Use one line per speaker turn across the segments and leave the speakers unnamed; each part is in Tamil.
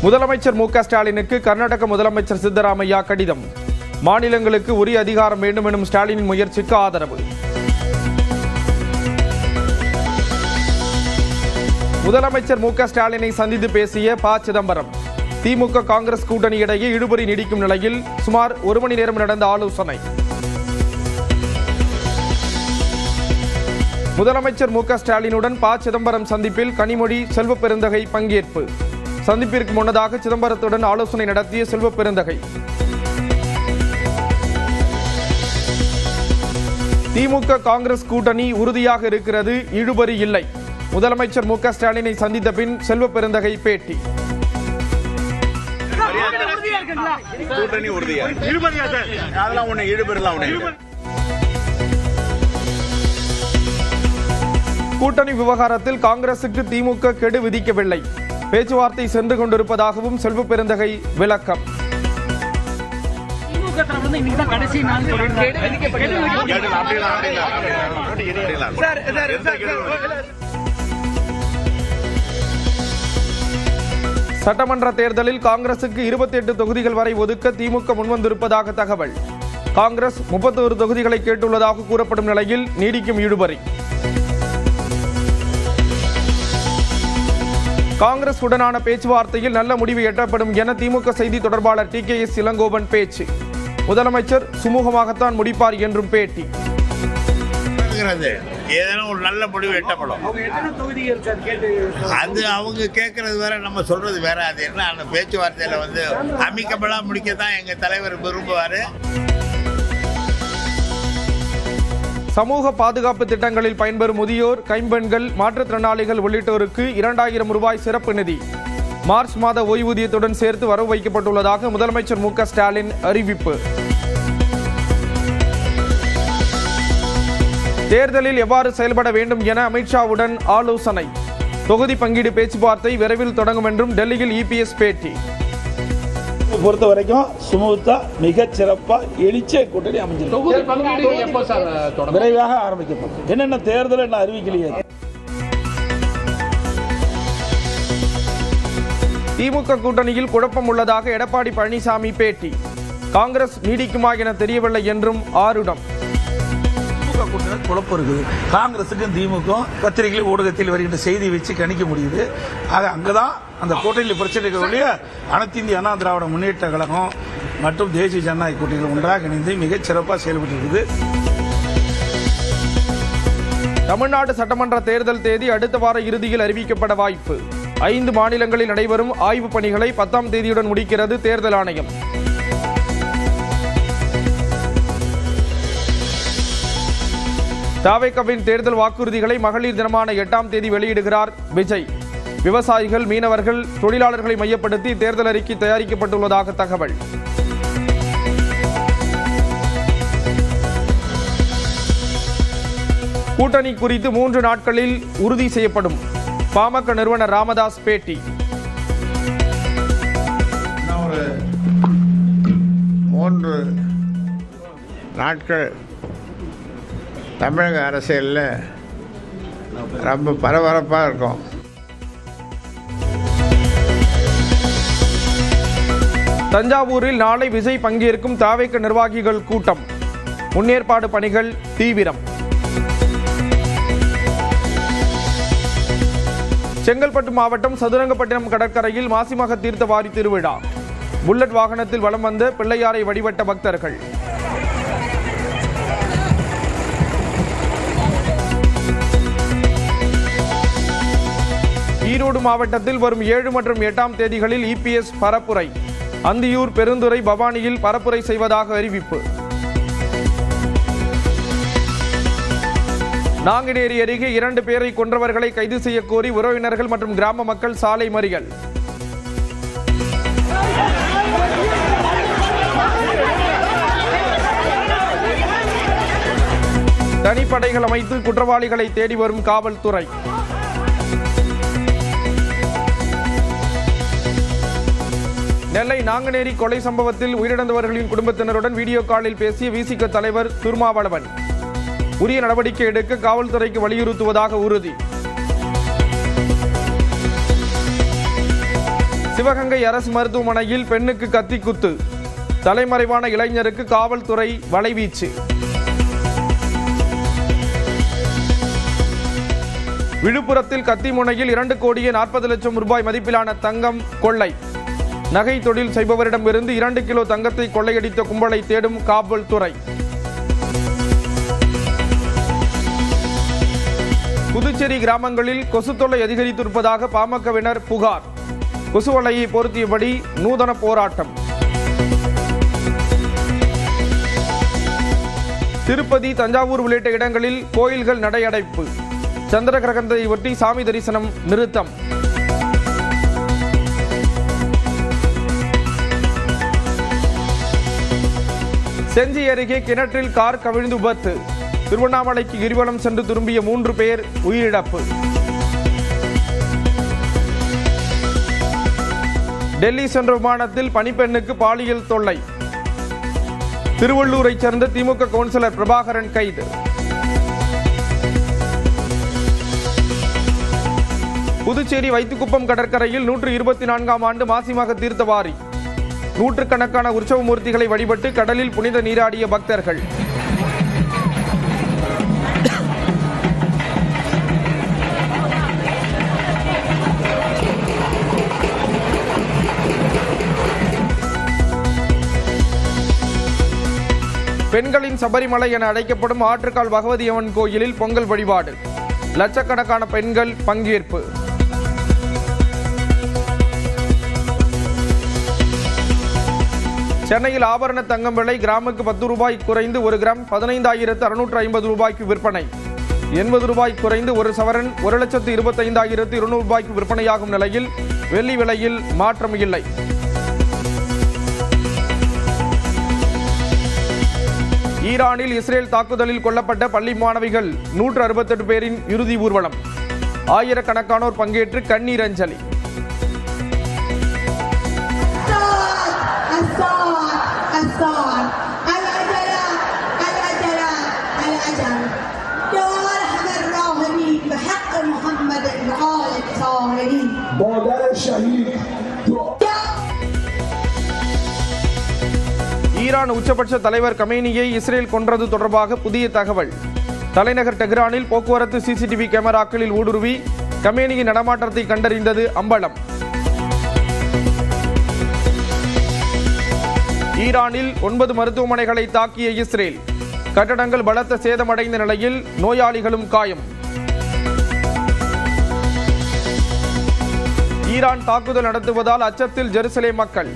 முதலமைச்சர் மு.க. ஸ்டாலினுக்கு கர்நாடக முதலமைச்சர் சித்தராமையா கடிதம். மாநிலங்களுக்கு உரிய அதிகாரம் வேண்டும் எனும் ஸ்டாலினின் முயற்சிக்கு ஆதரவு. முதலமைச்சர் மு.க. ஸ்டாலினை சந்தித்து பேசிய ப. சிதம்பரம். திமுக காங்கிரஸ் கூட்டணி இடையே இழுபறி நீடிக்கும் நிலையில் சுமார் 1 மணி நேரம் நடந்த ஆலோசனை. முதலமைச்சர் மு.க. ஸ்டாலினுடன் ப. சிதம்பரம் சந்திப்பில் கனிமொழி, செல்வப்பெருந்தகை பங்கேற்பு. சந்திப்பிற்கு முன்னதாக சிதம்பரத்துடன் ஆலோசனை நடத்திய செல்வப்பெருந்தகை. திமுக காங்கிரஸ் கூட்டணி உறுதியாக இருக்கிறது, இழுபறி இல்லை. முதலமைச்சர் மு.க. ஸ்டாலினை சந்தித்த பின் செல்வப்பெருந்தகை பேட்டி. கூட்டணி விவகாரத்தில் காங்கிரசுக்கு திமுக கெடு விதிக்கவில்லை. பேச்சுவார்த்தை சென்று கொண்டிருப்பதாகவும் செல்வப்பெருந்தகை விளக்கம். சட்டமன்ற தேர்தலில் காங்கிரசுக்கு 28 தொகுதிகள் வரை ஒதுக்க திமுக முன்வந்திருப்பதாக தகவல். காங்கிரஸ் 31 தொகுதிகளை கேட்டுள்ளதாக கூறப்படும் நிலையில் நீடிக்கும் இழுபறி. காங்கிரஸ் உடனான பேச்சுவார்த்தையில் நல்ல முடிவு எட்டப்படும் என திமுக செய்தி தொடர்பாளர் டி.கே.எஸ். இளங்கோவன் பேச்சு. முதலமைச்சர் சுமூகமாகத்தான் முடிப்பார் என்றும் பேட்டி.
ஏதேனும் ஒரு நல்ல முடிவு எட்டப்படும். அது அவங்க கேட்கறது வேற, நம்ம சொல்றது வேற. அது என்ன, அந்த பேச்சுவார்த்தையில அமிக்கபலா முடிக்கத்தான் எங்க தலைவர் விரும்புவாரு.
சமூக பாதுகாப்பு திட்டங்களில் பயன்பெறும் முதியோர், கைம்பெண்கள், மாற்றுத்திறனாளிகள் உள்ளிட்டோருக்கு 2000 ரூபாய் சிறப்பு நிதி மார்ச் மாத ஓய்வூதியத்துடன் சேர்த்து வரவு வைக்கப்பட்டுள்ளதாக முதலமைச்சர் மு.க. ஸ்டாலின் அறிவிப்பு. தேர்தலில் எவ்வாறு செயல்பட வேண்டும் என அமித்ஷாவுடன் ஆலோசனை. தொகுதி பங்கீடு பேச்சுவார்த்தை விரைவில் தொடங்கும் என்றும் டெல்லியில் இபிஎஸ் பேட்டி.
பொறுத்த வரைக்கும் சுமூகத்தா மிகச் சிறப்பா எழுச்சிய கூட்டணி அமைஞ்சிருக்கு. விரைவாக ஆரம்பிக்கப்படும். என்னென்ன தேர்தல் என்ன அறிவிக்கலையே.
திமுக கூட்டணியில் குழப்பம் உள்ளதாக எடப்பாடி பழனிசாமி பேட்டி. காங்கிரஸ் நீடிக்குமா என தெரியவில்லை என்றும் ஆருடம்.
குழப்பம் இருக்குது. காங்கிரசுக்கும் திமுக பத்திரிகை ஊடகத்தில் வருகின்ற செய்தி வச்சு கணிக்க முடியுது. ஆக அங்கதான் அந்த கூட்டணியில் பிரச்சனைகளுடைய அனைத்து இந்திய அண்ணா திராவிட முன்னேற்ற கழகம் மற்றும் தேசிய ஜனநாயக கூட்டணிகள் ஒன்றாக இணைந்து மிகச் சிறப்பாக செயல்பட்டு இருக்குது.
தமிழ்நாடு சட்டமன்ற தேர்தல் தேதி அடுத்த வார இறுதியில் அறிவிக்கப்பட வாய்ப்பு. 5 மாநிலங்களில் நடைபெறும் ஆய்வுப் பணிகளை 10ஆம் தேதியுடன் முடிக்கிறது தேர்தல் ஆணையம். தாவேகாவின் தேர்தல் வாக்குறுதிகளை மகளிர் தினமான 8ஆம் தேதி வெளியிடுகிறார் விஜய். விவசாயிகள், மீனவர்கள், தொழிலாளர்களை மையப்படுத்தி தேர்தல் அறிக்கை தயாரிக்கப்பட்டுள்ளதாக தகவல். கூட்டணி குறித்து 3 நாட்களில் உறுதி செய்யப்படும். பாமக நிறுவனர் ராமதாஸ் பேட்டி.
3 நாட்கள் தமிழக அரசியலில் ரொம்ப பரபரப்பாக இருக்கும்.
தஞ்சாவூரில் நாளை விஜய் பங்கேற்கும் தாவேக நிர்வாகிகள் கூட்டம். முன்னேற்பாடு பணிகள் தீவிரம். செங்கல்பட்டு மாவட்டம் சதுரங்கப்பட்டினம் கடற்கரையில் மாசிமக தீர்த்தவாரி திருவிழா. புல்லட் வாகனத்தில் வலம் வந்த பிள்ளையாரை வழிபட்ட பக்தர்கள். ஈரோடு மாவட்டத்தில் வரும் 7 மற்றும் 8ஆம் தேதிகளில் இபிஎஸ் பரப்புரை. அந்தியூர், பெருந்துறை, பவானியில் பரப்புரை செய்வதாக அறிவிப்பு. நாங்குநேரி அருகே 2 பேரை கொன்றவர்களை கைது செய்யக்கோரி உறவினர்கள் மற்றும் கிராம மக்கள் சாலை மறியல். தனிப்படைகள் அமைத்து குற்றவாளிகளை தேடி வரும் காவல்துறை. நெல்லை நாங்குநேரி கொலை சம்பவத்தில் உயிரிழந்தவர்களின் குடும்பத்தினருடன் வீடியோ காலில் பேசிய விசிக தலைவர் திருமாவளவன். உரிய நடவடிக்கை எடுக்க காவல்துறைக்கு வலியுறுத்துவதாக உறுதி. சிவகங்கை அரசு மருத்துவமனையில் பெண்ணுக்கு கத்திக்குத்து, தலைமறைவான இளைஞருக்கு காவல்துறை வலைவீச்சு. விழுப்புரத்தில் கத்திமுனையில் 2,40,00,000 ரூபாய் மதிப்பிலான தங்கம் கொள்ளை. நகை தொழில் செய்பவரிடமிருந்து 2 கிலோ தங்கத்தை கொள்ளையடித்த கும்பலை தேடும் காவல்துறை. புதுச்சேரி கிராமங்களில் கொசு தொல்லை அதிகரித்திருப்பதாக பாமகவினர் புகார். கொசுவலையை பொருத்தியபடி நூதன போராட்டம். திருப்பதி, தஞ்சாவூர் உள்ளிட்ட இடங்களில் கோயில்கள் நடையடைப்பு. சந்திர கிரகணத்தை ஒட்டி சாமி தரிசனம் நிறுத்தம். செஞ்சி அருகே கிணற்றில் கார் கவிழ்ந்து விபத்து. திருவண்ணாமலைக்கு கிரிவலம் சென்று திரும்பிய 3 பேர் உயிரிழப்பு. டெல்லி சென்ற விமானத்தில் பணிப்பெண்ணுக்கு பாலியல் தொல்லை. திருவள்ளூரைச் சேர்ந்த திமுக கவுன்சிலர் பிரபாகரன் கைது. புதுச்சேரி வைத்துக்குப்பம் கடற்கரையில் 124ஆம் ஆண்டு மாசிமக தீர்த்தவாரி. நூற்றுக்கணக்கான உற்சவ மூர்த்திகளை வழிபட்டு கடலில் புனித நீராடிய பக்தர்கள். பெண்களின் சபரிமலை என அழைக்கப்படும் ஆற்றுக்கால் பகவதி அம்மன் கோயிலில் பொங்கல் வழிபாடு. லட்சக்கணக்கான பெண்கள் பங்கேற்பு. சென்னையில் ஆபரண தங்கம் விலை கிராமுக்கு 10 ரூபாய் குறைந்து 1 கிராம் 15,650 ரூபாய்க்கு விற்பனை. 80 ரூபாய் குறைந்து 1 சவரன் 1,25,200 ரூபாய்க்கு விற்பனையாகும் நிலையில் வெள்ளி விலையில் மாற்றம் இல்லை. ஈரானில் இஸ்ரேல் தாக்குதலில் கொல்லப்பட்ட பள்ளி மாணவிகள் 168 பேரின் இறுதி ஊர்வலம். ஆயிரக்கணக்கானோர் பங்கேற்று கண்ணீர் அஞ்சலி. ஈரான் உச்சபட்ச தலைவர் கமேனியை இஸ்ரேல் கொன்றது தொடர்பாக புதிய தகவல். தலைநகர் டெஹ்ரானில் போக்குவரத்து சிசிடிவி கேமராக்களில் ஊடுருவி கமேனியின் நடமாட்டத்தை கண்டறிந்தது அம்பலம். ஈரானில் 9 மருத்துவமனைகளை தாக்கிய இஸ்ரேல். கட்டடங்கள் பலத்த சேதமடைந்த நிலையில் நோயாளிகளும் காயம். ஈரான் தாக்குதல் நடத்துவதால் அச்சத்தில் ஜெருசலேம் மக்கள்.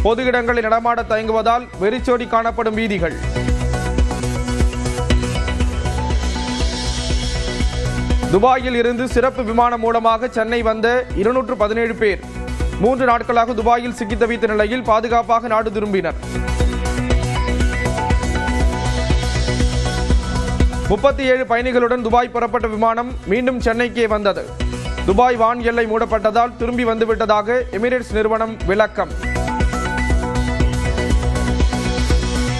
பொது இடங்களில் நடமாட தயங்குவதால் வெறிச்சோடி காணப்படும் வீதிகள். துபாயில் இருந்து சிறப்பு விமானம் மூலமாக சென்னை வந்த 217 பேர் 3 நாட்களாக துபாயில் சிக்கி தவித்த நிலையில் பாதுகாப்பாக நாடு திரும்பினர். 37 பயணிகளுடன் துபாய் புறப்பட்ட விமானம் மீண்டும் சென்னைக்கே வந்தது. துபாய் வான் எல்லை மூடப்பட்டதால் திரும்பி வந்துவிட்டதாக எமிரேட்ஸ் நிறுவனம் விளக்கம்.